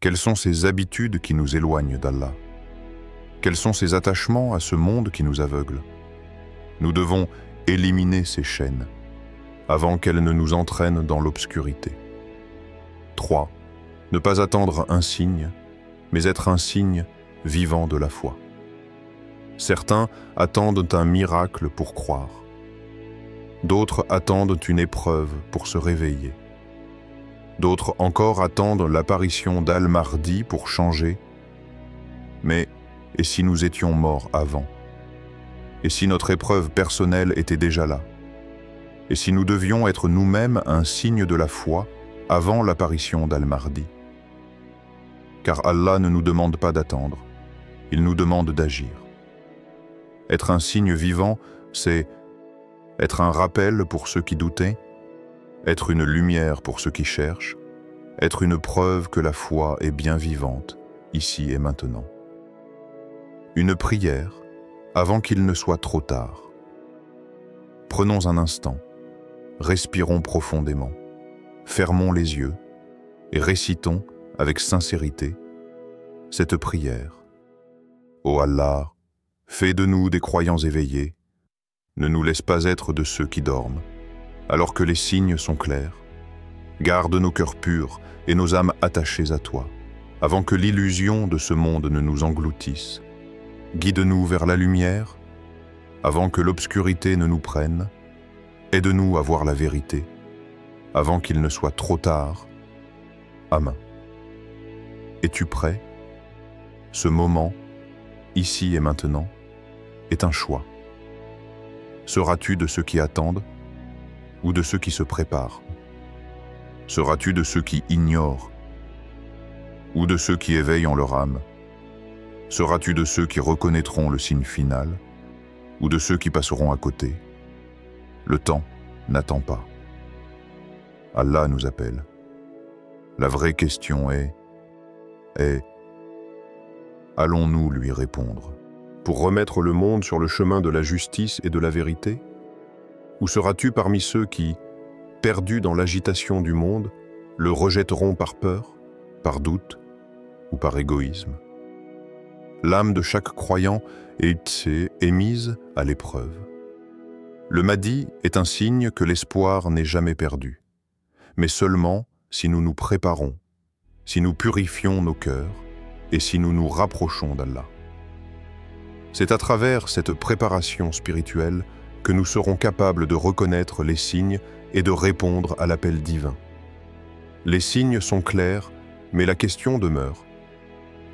Quelles sont ces habitudes qui nous éloignent d'Allah? Quels sont ces attachements à ce monde qui nous aveuglent? Nous devons éliminer ces chaînes avant qu'elles ne nous entraînent dans l'obscurité. 3. Ne pas attendre un signe, mais être un signe vivant de la foi. Certains attendent un miracle pour croire. D'autres attendent une épreuve pour se réveiller. D'autres encore attendent l'apparition d'Al-Mahdi pour changer. Mais, et si nous étions morts avant? Et si notre épreuve personnelle était déjà là? Et si nous devions être nous-mêmes un signe de la foi avant l'apparition d'Al-Mahdi? Car Allah ne nous demande pas d'attendre, il nous demande d'agir. Être un signe vivant, c'est être un rappel pour ceux qui doutaient, être une lumière pour ceux qui cherchent, être une preuve que la foi est bien vivante, ici et maintenant. Une prière avant qu'il ne soit trop tard. Prenons un instant, respirons profondément, fermons les yeux et récitons avec sincérité cette prière. Ô Allah, fais de nous des croyants éveillés, ne nous laisse pas être de ceux qui dorment, alors que les signes sont clairs. Garde nos cœurs purs et nos âmes attachées à toi, avant que l'illusion de ce monde ne nous engloutisse. Guide-nous vers la lumière, avant que l'obscurité ne nous prenne. Aide-nous à voir la vérité, avant qu'il ne soit trop tard. Amen. Es-tu prêt? Ce moment, ici et maintenant, est un choix. Seras-tu de ceux qui attendent ou de ceux qui se préparent? Seras-tu de ceux qui ignorent ou de ceux qui éveillent en leur âme? Seras-tu de ceux qui reconnaîtront le signe final ou de ceux qui passeront à côté? Le temps n'attend pas. Allah nous appelle. La vraie question est allons-nous lui répondre pour remettre le monde sur le chemin de la justice et de la vérité? Ou seras-tu parmi ceux qui, perdus dans l'agitation du monde, le rejetteront par peur, par doute ou par égoïsme? L'âme de chaque croyant est mise à l'épreuve. Le Mahdi est un signe que l'espoir n'est jamais perdu, mais seulement si nous nous préparons, si nous purifions nos cœurs et si nous nous rapprochons d'Allah. C'est à travers cette préparation spirituelle que nous serons capables de reconnaître les signes et de répondre à l'appel divin. Les signes sont clairs, mais la question demeure.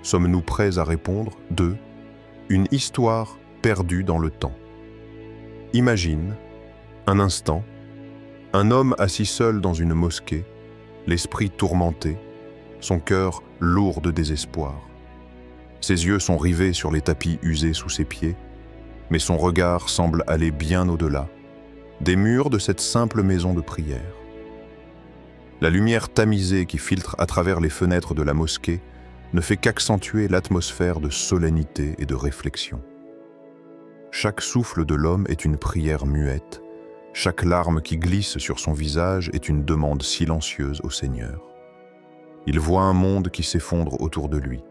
Sommes-nous prêts à répondre? 2. Une histoire perdue dans le temps. Imagine, un instant, un homme assis seul dans une mosquée, l'esprit tourmenté, son cœur lourd de désespoir. Ses yeux sont rivés sur les tapis usés sous ses pieds, mais son regard semble aller bien au-delà des murs de cette simple maison de prière. La lumière tamisée qui filtre à travers les fenêtres de la mosquée ne fait qu'accentuer l'atmosphère de solennité et de réflexion. Chaque souffle de l'homme est une prière muette, chaque larme qui glisse sur son visage est une demande silencieuse au Seigneur. Il voit un monde qui s'effondre autour de lui.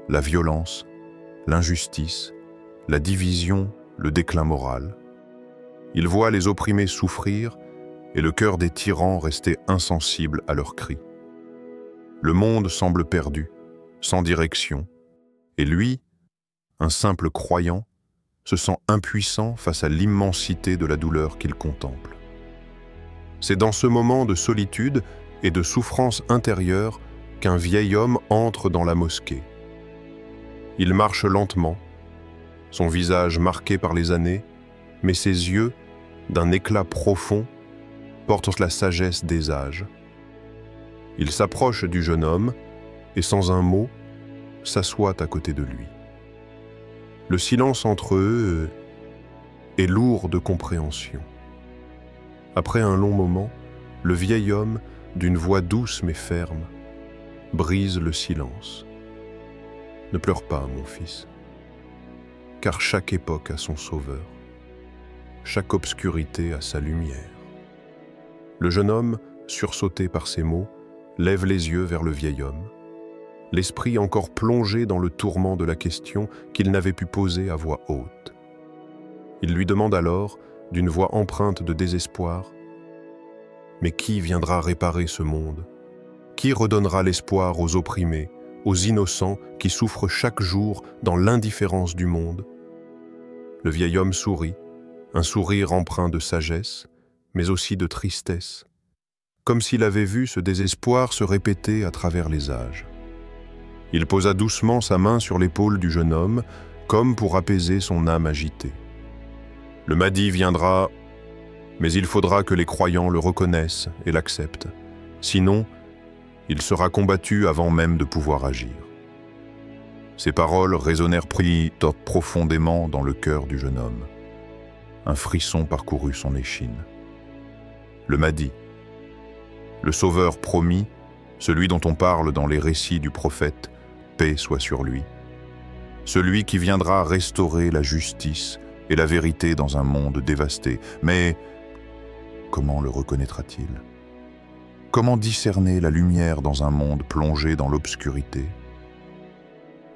La violence, l'injustice, la division, le déclin moral. Il voit les opprimés souffrir et le cœur des tyrans rester insensible à leurs cris. Le monde semble perdu, sans direction, et lui, un simple croyant, se sent impuissant face à l'immensité de la douleur qu'il contemple. C'est dans ce moment de solitude et de souffrance intérieure qu'un vieil homme entre dans la mosquée. Il marche lentement, son visage marqué par les années, mais ses yeux, d'un éclat profond, portent la sagesse des âges. Il s'approche du jeune homme et sans un mot, s'assoit à côté de lui. Le silence entre eux est lourd de compréhension. Après un long moment, le vieil homme, d'une voix douce mais ferme, brise le silence. Ne pleure pas, mon fils, car chaque époque a son sauveur, chaque obscurité a sa lumière. Le jeune homme, sursauté par ces mots, lève les yeux vers le vieil homme. l'esprit encore plongé dans le tourment de la question qu'il n'avait pu poser à voix haute. Il lui demande alors, d'une voix empreinte de désespoir, « Mais qui viendra réparer ce monde? Qui redonnera l'espoir aux opprimés, aux innocents qui souffrent chaque jour dans l'indifférence du monde ?» Le vieil homme sourit, un sourire empreint de sagesse, mais aussi de tristesse, comme s'il avait vu ce désespoir se répéter à travers les âges. Il posa doucement sa main sur l'épaule du jeune homme, comme pour apaiser son âme agitée. Le Mahdi viendra, mais il faudra que les croyants le reconnaissent et l'acceptent. Sinon, il sera combattu avant même de pouvoir agir. Ces paroles résonnèrent profondément dans le cœur du jeune homme. Un frisson parcourut son échine. Le Mahdi, le sauveur promis, celui dont on parle dans les récits du prophète, paix soit sur lui. Celui qui viendra restaurer la justice et la vérité dans un monde dévasté. Mais comment le reconnaîtra-t-il? Comment discerner la lumière dans un monde plongé dans l'obscurité?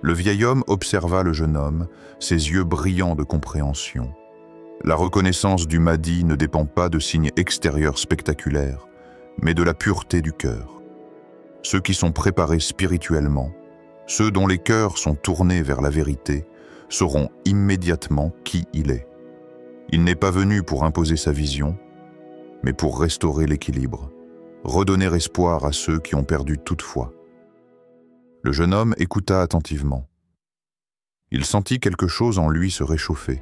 Le vieil homme observa le jeune homme, ses yeux brillants de compréhension. La reconnaissance du Mahdi ne dépend pas de signes extérieurs spectaculaires, mais de la pureté du cœur. Ceux qui sont préparés spirituellement, ceux dont les cœurs sont tournés vers la vérité, sauront immédiatement qui il est. Il n'est pas venu pour imposer sa vision, mais pour restaurer l'équilibre, redonner espoir à ceux qui ont perdu toute foi. Le jeune homme écouta attentivement. Il sentit quelque chose en lui se réchauffer,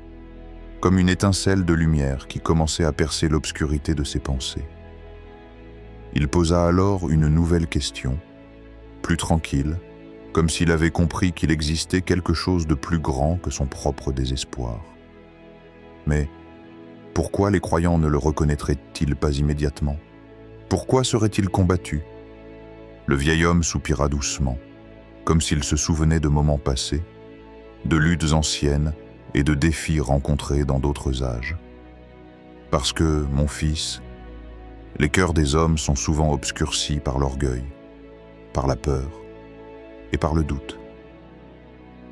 comme une étincelle de lumière qui commençait à percer l'obscurité de ses pensées. Il posa alors une nouvelle question, plus tranquille, comme s'il avait compris qu'il existait quelque chose de plus grand que son propre désespoir. Mais pourquoi les croyants ne le reconnaîtraient-ils pas immédiatement? Pourquoi serait-il combattu? Le vieil homme soupira doucement, comme s'il se souvenait de moments passés, de luttes anciennes et de défis rencontrés dans d'autres âges. Parce que, mon fils, les cœurs des hommes sont souvent obscurcis par l'orgueil, par la peur et par le doute.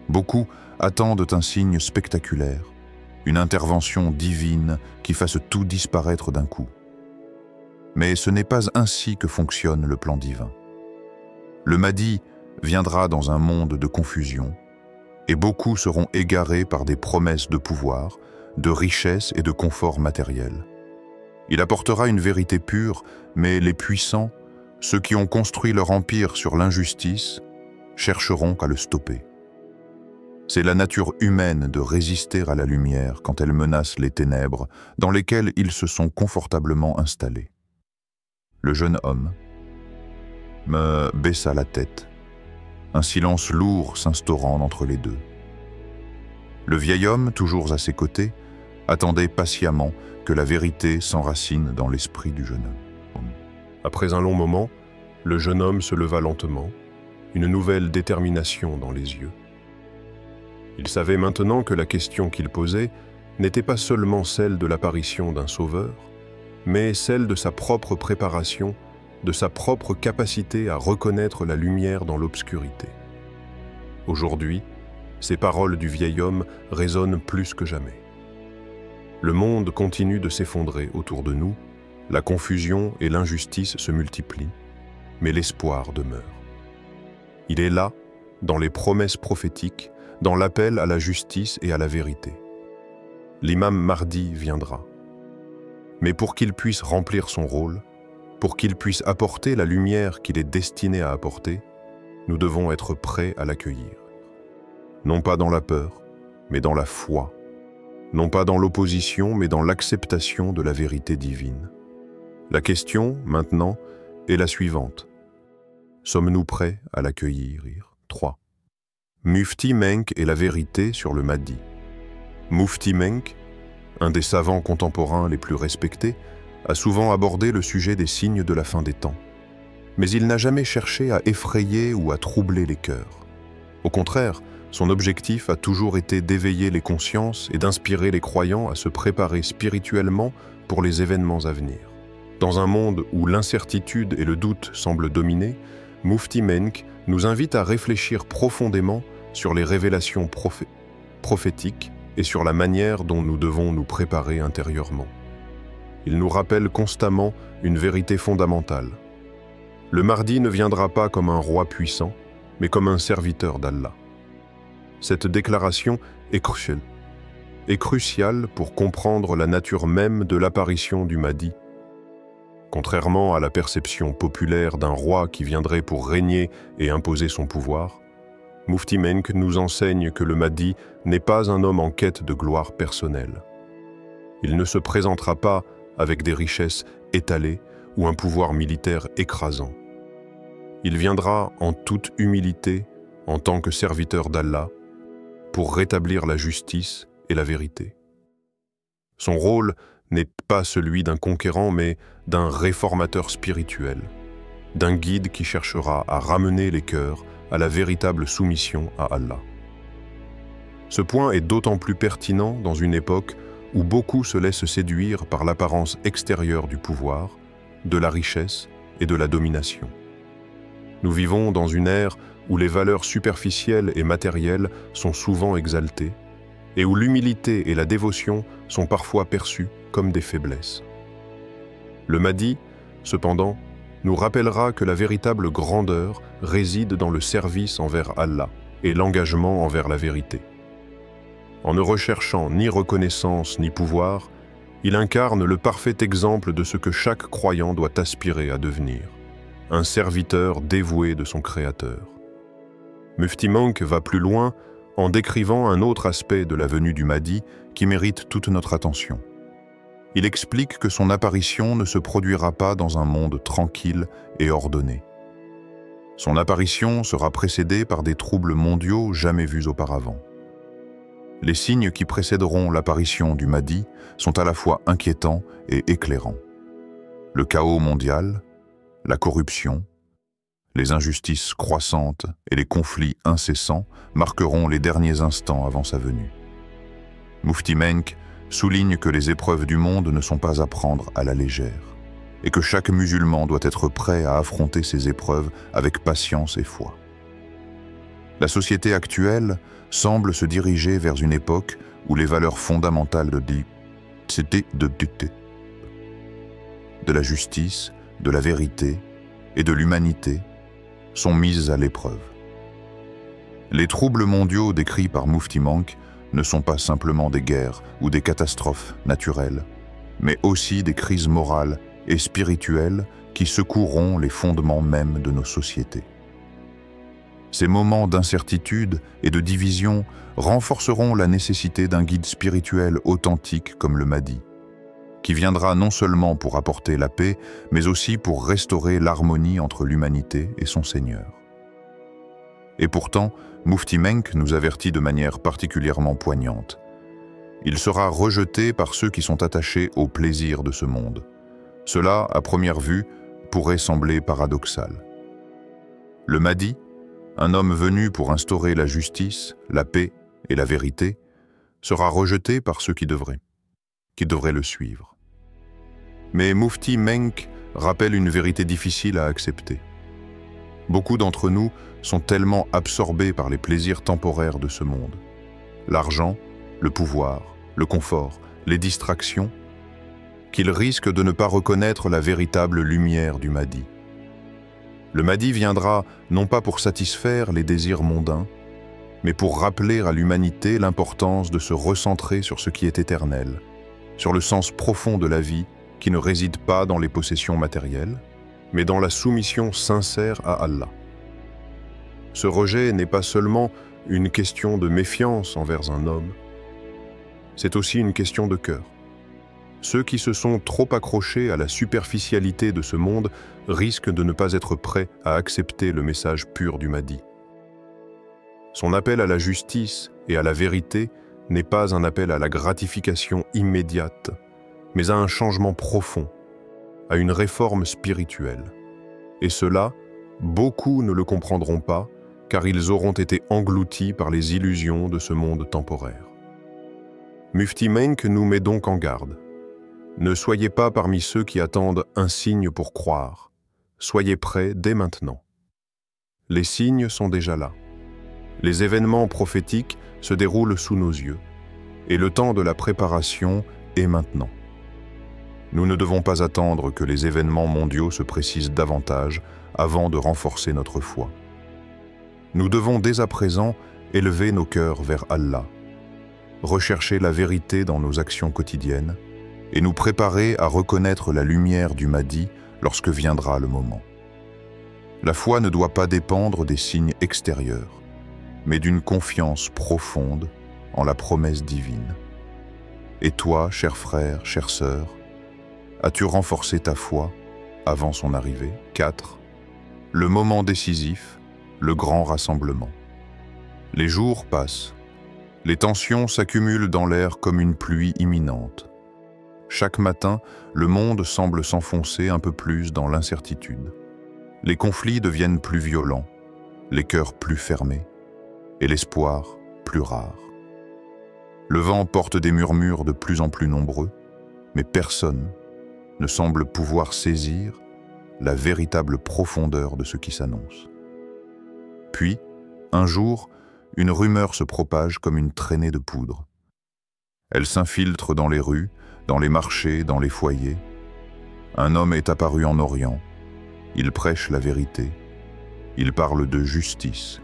Beaucoup attendent un signe spectaculaire, une intervention divine qui fasse tout disparaître d'un coup. Mais ce n'est pas ainsi que fonctionne le plan divin. Le Mahdi viendra dans un monde de confusion, et beaucoup seront égarés par des promesses de pouvoir, de richesse et de confort matériel. Il apportera une vérité pure, mais les puissants, ceux qui ont construit leur empire sur l'injustice, chercheront qu'à le stopper. C'est la nature humaine de résister à la lumière quand elle menace les ténèbres dans lesquelles ils se sont confortablement installés. Le jeune homme me baissa la tête, un silence lourd s'instaurant entre les deux. Le vieil homme, toujours à ses côtés, attendait patiemment que la vérité s'enracine dans l'esprit du jeune homme. Après un long moment, le jeune homme se leva lentement, une nouvelle détermination dans les yeux. Il savait maintenant que la question qu'il posait n'était pas seulement celle de l'apparition d'un sauveur, mais celle de sa propre préparation, de sa propre capacité à reconnaître la lumière dans l'obscurité. Aujourd'hui, ces paroles du vieil homme résonnent plus que jamais. Le monde continue de s'effondrer autour de nous, la confusion et l'injustice se multiplient, mais l'espoir demeure. Il est là, dans les promesses prophétiques, dans l'appel à la justice et à la vérité. L'imam Mahdi viendra. Mais pour qu'il puisse remplir son rôle, pour qu'il puisse apporter la lumière qu'il est destiné à apporter, nous devons être prêts à l'accueillir. Non pas dans la peur, mais dans la foi. Non pas dans l'opposition, mais dans l'acceptation de la vérité divine. La question, maintenant, est la suivante. Sommes-nous prêts à l'accueillir? 3. Mufti Menk et la vérité sur le Mahdi. Mufti Menk, un des savants contemporains les plus respectés, a souvent abordé le sujet des signes de la fin des temps. Mais il n'a jamais cherché à effrayer ou à troubler les cœurs. Au contraire, son objectif a toujours été d'éveiller les consciences et d'inspirer les croyants à se préparer spirituellement pour les événements à venir. Dans un monde où l'incertitude et le doute semblent dominer, Mufti Menk nous invite à réfléchir profondément sur les révélations prophétiques et sur la manière dont nous devons nous préparer intérieurement. Il nous rappelle constamment une vérité fondamentale. Le Mahdi ne viendra pas comme un roi puissant, mais comme un serviteur d'Allah. Cette déclaration est cruciale pour comprendre la nature même de l'apparition du Mahdi. Contrairement à la perception populaire d'un roi qui viendrait pour régner et imposer son pouvoir, Mufti Menk nous enseigne que le Mahdi n'est pas un homme en quête de gloire personnelle. Il ne se présentera pas avec des richesses étalées ou un pouvoir militaire écrasant. Il viendra en toute humilité, en tant que serviteur d'Allah, pour rétablir la justice et la vérité. Son rôle n'est pas celui d'un conquérant, mais d'un réformateur spirituel, d'un guide qui cherchera à ramener les cœurs à la véritable soumission à Allah. Ce point est d'autant plus pertinent dans une époque où beaucoup se laissent séduire par l'apparence extérieure du pouvoir, de la richesse et de la domination. Nous vivons dans une ère où les valeurs superficielles et matérielles sont souvent exaltées, et où l'humilité et la dévotion sont parfois perçues comme des faiblesses. Le Mahdi, cependant, nous rappellera que la véritable grandeur réside dans le service envers Allah et l'engagement envers la vérité. En ne recherchant ni reconnaissance ni pouvoir, il incarne le parfait exemple de ce que chaque croyant doit aspirer à devenir, un serviteur dévoué de son Créateur. Mufti Menk va plus loin en décrivant un autre aspect de la venue du Mahdi qui mérite toute notre attention. Il explique que son apparition ne se produira pas dans un monde tranquille et ordonné. Son apparition sera précédée par des troubles mondiaux jamais vus auparavant. Les signes qui précéderont l'apparition du Mahdi sont à la fois inquiétants et éclairants. Le chaos mondial, la corruption, les injustices croissantes et les conflits incessants marqueront les derniers instants avant sa venue. Mufti Menk souligne que les épreuves du monde ne sont pas à prendre à la légère et que chaque musulman doit être prêt à affronter ces épreuves avec patience et foi. La société actuelle semble se diriger vers une époque où les valeurs fondamentales de la justice, de la vérité et de l'humanité sont mises à l'épreuve. Les troubles mondiaux décrits par Mufti Menk ne sont pas simplement des guerres ou des catastrophes naturelles, mais aussi des crises morales et spirituelles qui secoueront les fondements mêmes de nos sociétés. Ces moments d'incertitude et de division renforceront la nécessité d'un guide spirituel authentique comme le Mahdi, qui viendra non seulement pour apporter la paix, mais aussi pour restaurer l'harmonie entre l'humanité et son Seigneur. Et pourtant, Mufti Menk nous avertit de manière particulièrement poignante. Il sera rejeté par ceux qui sont attachés au plaisir de ce monde. Cela, à première vue, pourrait sembler paradoxal. Le Mahdi, un homme venu pour instaurer la justice, la paix et la vérité, sera rejeté par ceux qui devraient le suivre. Mais Mufti Menk rappelle une vérité difficile à accepter. Beaucoup d'entre nous sont tellement absorbés par les plaisirs temporaires de ce monde. L'argent, le pouvoir, le confort, les distractions, qu'ils risquent de ne pas reconnaître la véritable lumière du Mahdi. Le Mahdi viendra non pas pour satisfaire les désirs mondains, mais pour rappeler à l'humanité l'importance de se recentrer sur ce qui est éternel, sur le sens profond de la vie qui ne réside pas dans les possessions matérielles, mais dans la soumission sincère à Allah. Ce rejet n'est pas seulement une question de méfiance envers un homme, c'est aussi une question de cœur. Ceux qui se sont trop accrochés à la superficialité de ce monde risquent de ne pas être prêts à accepter le message pur du Mahdi. Son appel à la justice et à la vérité n'est pas un appel à la gratification immédiate, mais à un changement profond, à une réforme spirituelle. Et cela, beaucoup ne le comprendront pas, car ils auront été engloutis par les illusions de ce monde temporaire. Mufti Menk nous met donc en garde. Ne soyez pas parmi ceux qui attendent un signe pour croire. Soyez prêts dès maintenant. Les signes sont déjà là. Les événements prophétiques se déroulent sous nos yeux, et le temps de la préparation est maintenant. Nous ne devons pas attendre que les événements mondiaux se précisent davantage avant de renforcer notre foi. Nous devons dès à présent élever nos cœurs vers Allah, rechercher la vérité dans nos actions quotidiennes et nous préparer à reconnaître la lumière du Mahdi lorsque viendra le moment. La foi ne doit pas dépendre des signes extérieurs, mais d'une confiance profonde en la promesse divine. Et toi, cher frère, chère sœur, as-tu renforcé ta foi avant son arrivée? 4. Le moment décisif, le grand rassemblement. Les jours passent. Les tensions s'accumulent dans l'air comme une pluie imminente. Chaque matin, le monde semble s'enfoncer un peu plus dans l'incertitude. Les conflits deviennent plus violents, les cœurs plus fermés, et l'espoir plus rare. Le vent porte des murmures de plus en plus nombreux, mais personne ne semble pouvoir saisir la véritable profondeur de ce qui s'annonce. Puis, un jour, une rumeur se propage comme une traînée de poudre. Elle s'infiltre dans les rues, dans les marchés, dans les foyers. Un homme est apparu en Orient. Il prêche la vérité. Il parle de justice.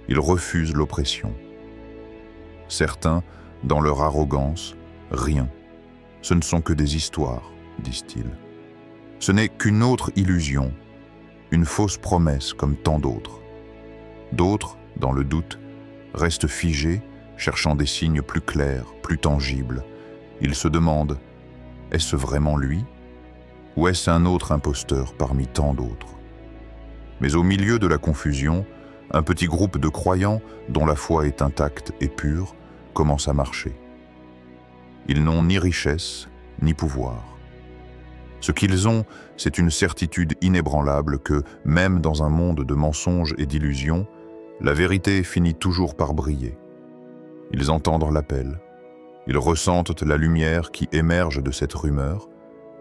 Il refuse l'oppression. Certains, dans leur arrogance, rien. Ce ne sont que des histoires, disent-ils. Ce n'est qu'une autre illusion, une fausse promesse comme tant d'autres. D'autres, dans le doute, restent figés, cherchant des signes plus clairs, plus tangibles. Ils se demandent, est-ce vraiment lui? Ou est-ce un autre imposteur parmi tant d'autres? Mais au milieu de la confusion, un petit groupe de croyants, dont la foi est intacte et pure, commence à marcher. Ils n'ont ni richesse, ni pouvoir. Ce qu'ils ont, c'est une certitude inébranlable que, même dans un monde de mensonges et d'illusions, la vérité finit toujours par briller. Ils entendent l'appel. Ils ressentent la lumière qui émerge de cette rumeur,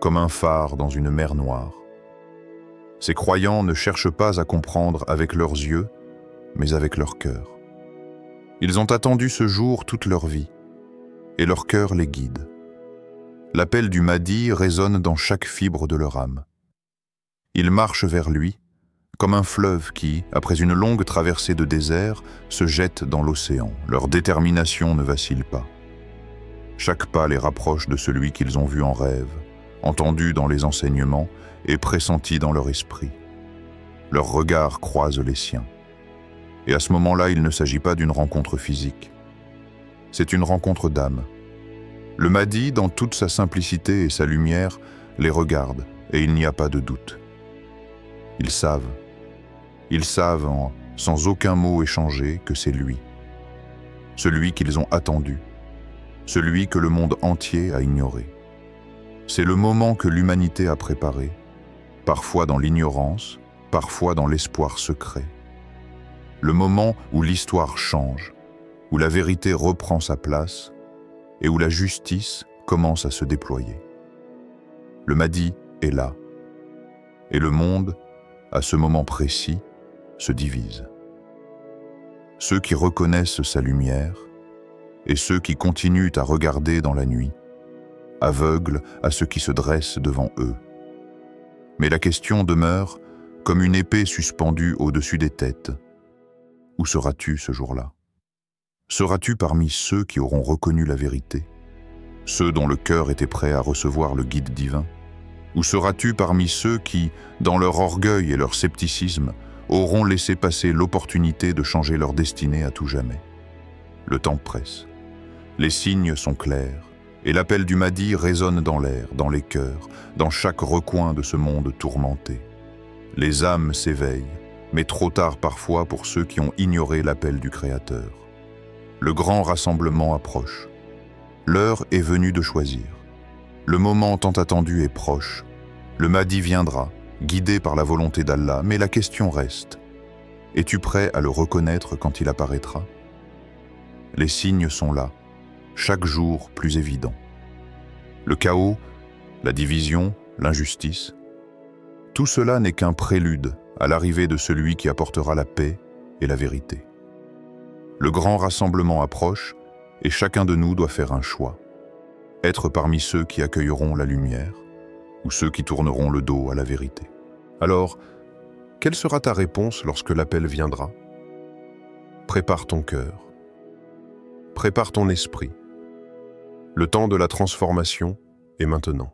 comme un phare dans une mer noire. Ces croyants ne cherchent pas à comprendre avec leurs yeux, mais avec leur cœur. Ils ont attendu ce jour toute leur vie, et leur cœur les guide. L'appel du Mahdi résonne dans chaque fibre de leur âme. Ils marchent vers lui, comme un fleuve qui, après une longue traversée de désert, se jette dans l'océan. Leur détermination ne vacille pas. Chaque pas les rapproche de celui qu'ils ont vu en rêve, entendu dans les enseignements et pressenti dans leur esprit. Leurs regards croisent les siens. Et à ce moment-là, il ne s'agit pas d'une rencontre physique. C'est une rencontre d'âme. Le Mahdi, dans toute sa simplicité et sa lumière, les regarde, et il n'y a pas de doute. Ils savent sans aucun mot échangé, que c'est lui. Celui qu'ils ont attendu, celui que le monde entier a ignoré. C'est le moment que l'humanité a préparé, parfois dans l'ignorance, parfois dans l'espoir secret. Le moment où l'histoire change, où la vérité reprend sa place et où la justice commence à se déployer. Le Mahdi est là, et le monde, à ce moment précis, se divise. Ceux qui reconnaissent sa lumière et ceux qui continuent à regarder dans la nuit, aveugles à ce qui se dresse devant eux. Mais la question demeure comme une épée suspendue au-dessus des têtes. Où seras-tu ce jour-là? Seras-tu parmi ceux qui auront reconnu la vérité, ceux dont le cœur était prêt à recevoir le guide divin? Ou seras-tu parmi ceux qui, dans leur orgueil et leur scepticisme, auront laissé passer l'opportunité de changer leur destinée à tout jamais? Le temps presse. Les signes sont clairs, et l'appel du Mahdi résonne dans l'air, dans les cœurs, dans chaque recoin de ce monde tourmenté. Les âmes s'éveillent, mais trop tard parfois pour ceux qui ont ignoré l'appel du Créateur. Le grand rassemblement approche. L'heure est venue de choisir. Le moment tant attendu est proche. Le Mahdi viendra, guidé par la volonté d'Allah, mais la question reste. Es-tu prêt à le reconnaître quand il apparaîtra? Les signes sont là, chaque jour plus évidents. Le chaos, la division, l'injustice, tout cela n'est qu'un prélude à l'arrivée de celui qui apportera la paix et la vérité. Le grand rassemblement approche et chacun de nous doit faire un choix. Être parmi ceux qui accueilleront la lumière ou ceux qui tourneront le dos à la vérité. Alors, quelle sera ta réponse lorsque l'appel viendra? Prépare ton cœur. Prépare ton esprit. Le temps de la transformation est maintenant.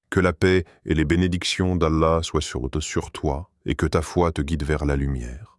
Que la paix et les bénédictions d'Allah soient sur toi et que ta foi te guide vers la lumière.